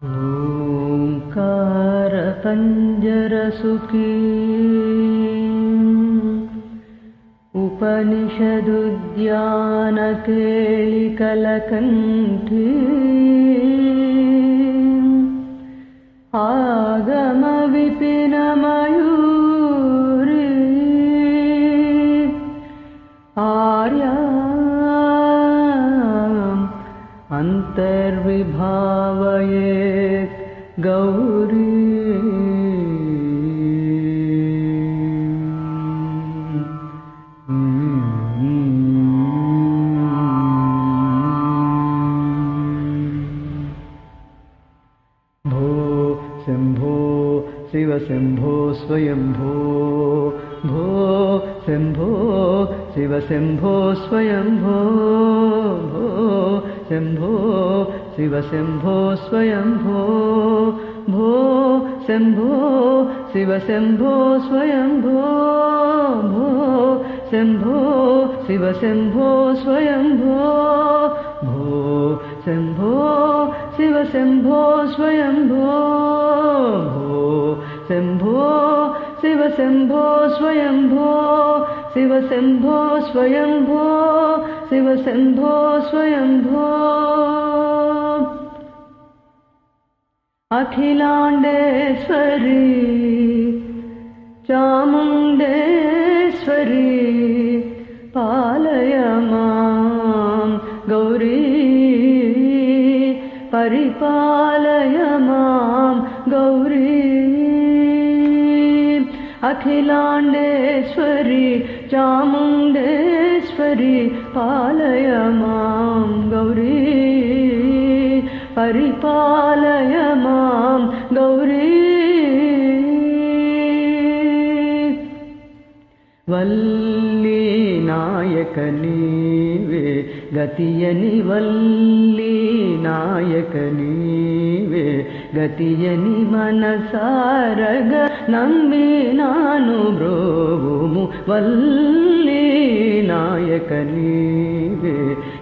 ओंकारपञ्जरसुखी उपनिषदुद्यानकेलिकलकण्ठी आगमविपिनमयूरी आर्याम् अन्तर्विभावयेत् गौरी। शंभो शिव शंभो स्वयंभो भो शंभो शिव शंभो स्वयंभो भो शंभो शिव शंभो स्वयंभो भो शंभो शिव शंभो स्वयंभो भो शंभो शिव शंभो स्वयंभो भो शंभो शिव शंभो स्वयंभो भो शंभो शिव शंभो स्वयंभो शिव शंभो स्वयंभो शिव शंभो स्वयंभो। अखिलांडेश्वरी चामुंडेश्वरी पालय मां गौरी परिपालय मां गौरी। अखिलांडेश्वरी चामुंडेश्वरी पालय मां गौरी परिपालय मां गौरी। वल्ली नायक नीवे गतियनि वल्ली नायक नीवे गतियनि मनसारग नम्मी नानु ब्रोवुमु वल्ली नायक नीवे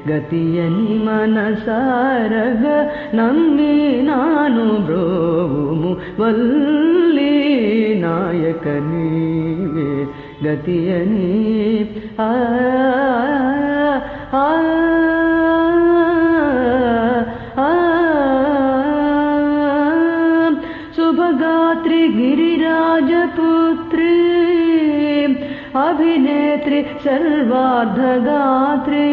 गतियनि मनसारग नम्मी नानु ब्रोवुमु वल्ली नायक नीवे गतियनि आ आ आ शुभगात्री गिरिराजपुत्री अभिनेत्री सर्वार्धगात्री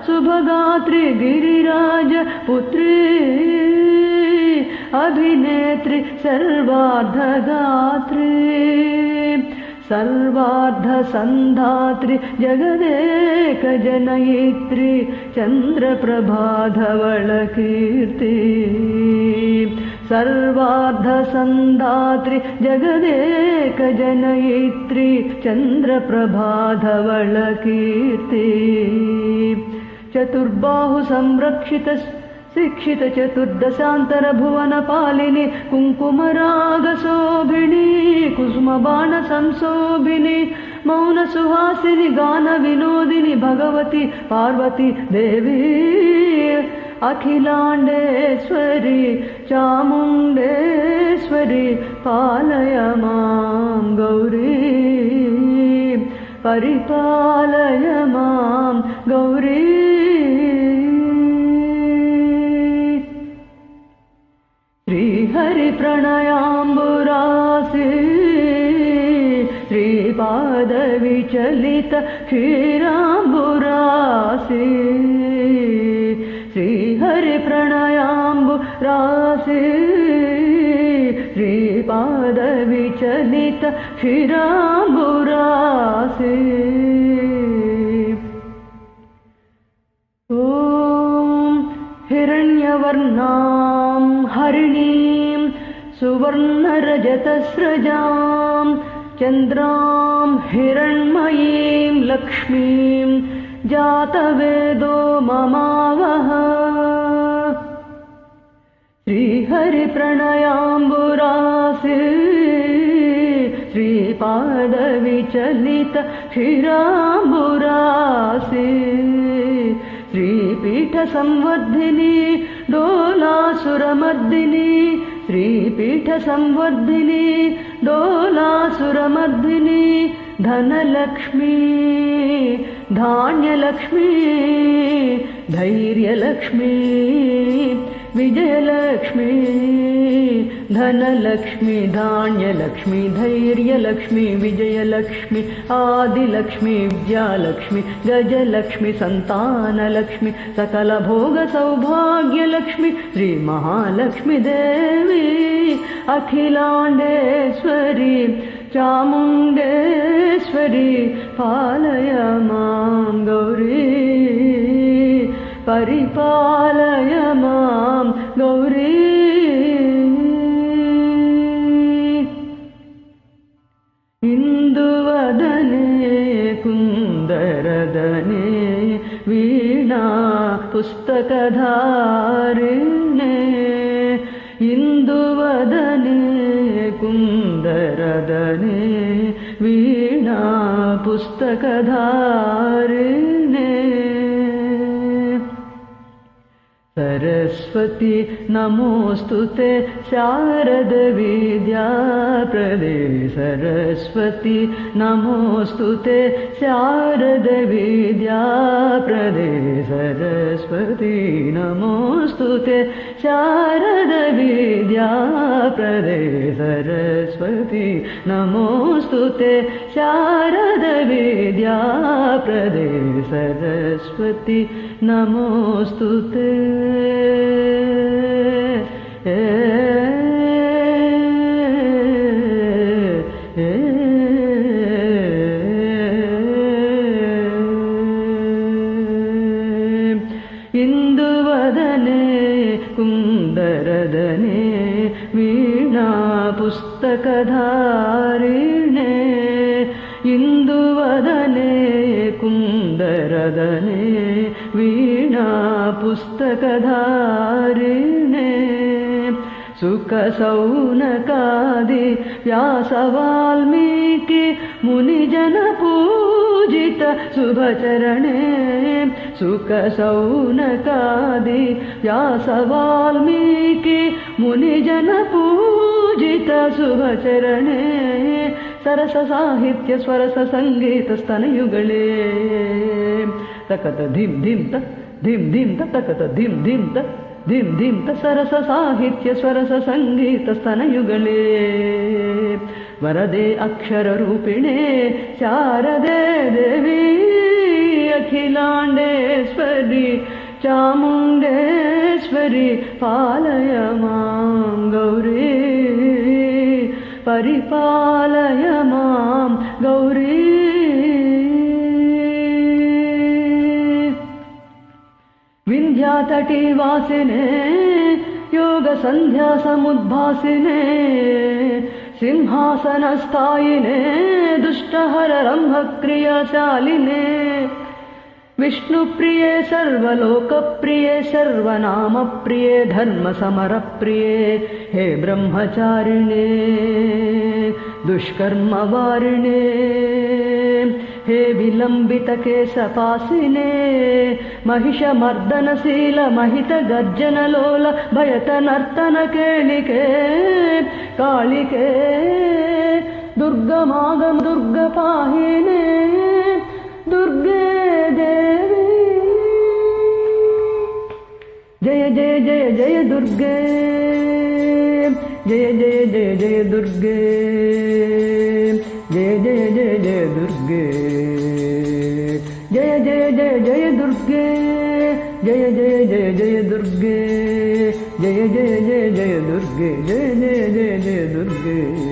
शुभगात्री गिरिराजपुत्री अभिनेत्री सर्वार्धगात्री सर्वार्धसन्धात्री जगदेक जनयित्री चन्द्रप्रभाधवल कीर्ति सर्वार्धसन्धात्री जगदेक जनयित्री चन्द्रप्रभाधवल कीर्ति चतुर्बाहु संरक्षित शिक्षित चतुर्दशांतर भुवन पालिनी कुंकुमराग शोभिनी कुसुम बाण संशोभिनी मौन सुहासिनी गान विनोदिनी भगवती पार्वती देवी। अखिलांडेश्वरी चामुंडेश्वरी पालय मां गौरी परिपालय मां गौरी। श्रीहरि प्रणयाम्बुरासी श्रीपाद विचलित क्षीराम्बुरासी श्रीहरि प्रणयाम्बुरासी श्रीपाद विचलित क्षीराम्बुरासी। ॐ हिरण्यवर्णां हरिणीं सुवर्णरजतस्रजां चन्द्रां हिरण्मयीं लक्ष्मीं जातवेदो ममावह। श्रीहरि प्रणयाम्बुरासी श्रीपाद विचलित क्षीराम्बुरासी श्रीपीठ संवर्धिनी डोलासुरमर्दिनी श्रीपीठसंवर्धिनी डोलासुरमर्दिनी धनलक्ष्मी धान्यलक्ष्मी धैर्यलक्ष्मी विजयलक्ष्मी धनलक्ष्मी धान्यलक्ष्मी धैर्यलक्ष्मी विजयलक्ष्मी आदिलक्ष्मी विद्यालक्ष्मी गजलक्ष्मी संतानलक्ष्मी सकलभोगसौभाग्यलक्ष्मी श्रीमहालक्ष्मी देवी अखिलाण्डेश्वरी चामुण्डेश्वरी पालय मां गौरी परिपालय मां गौरी इंदुवदने कुंदरदने वीणा पुस्तकधारिणे इंदुवदने कुंदरदने वीणा पुस्तकधारिणे सरस्वती नमोस्तुते शारद विद्याप्रदे सरस्वती नमोस्तुते शारद विद्याप्रदे सरस्वती नमोस्तुते शारद विद्याप्रदे सरस्वती नमोस्तुते शारद विद्याप्रदे सरस्वती नमोस्तुते इंदुवदने कुंदरदने वीणा पुस्तकधारिणे इंदुवदने कुंदरदने वीणा पुस्तकधारिणे सुखसौनकादि व्यासवाल्मीकि मुनिजन पूजित शुभचरणे सुखसौनकादि व्यासवाल्मीकि मुनिजन पूजित शुभचरणे सरस साहित्य स्वरस संगीत स्तनयुगले तकत धिम धिम त धिम धिम त तकत धिम धिम त धिम धिम त सरस साहित्य स्वरस संगीत स्तनयुगले वरदे अक्षर रूपिणे शारदे देवी अखिलाण्डेश्वरी चामुण्डेश्वरी पालय मां गौरी परिपालय मां गौरी विन्ध्यातटीवासिने योगसन्ध्या समुद्भासिने सिंहासनस्थायिने दुष्टहर रम्भक्रियाशालिने विष्णुप्रिये सर्वलोकप्रिये सर्वनामप्रिये धर्मसमरप्रिये हे ब्रह्मचारिणे दुष्कर्मवारिणे हे विलम्बितकेशपासिने महिषमर्दनशील महितगर्जनलोल भयतनर्तनकेलिके कालिके दुर्गमागम दुर्गपाहिने दुर्गे देवी जय जय जय जय दुर्गे जय जय जय जय दुर्गे जय जय जय जय दुर्गे जय जय जय जय दुर्गे जय जय जय जय दुर्गे जय जय जय जय दुर्गे जय जय जय जय दुर्गे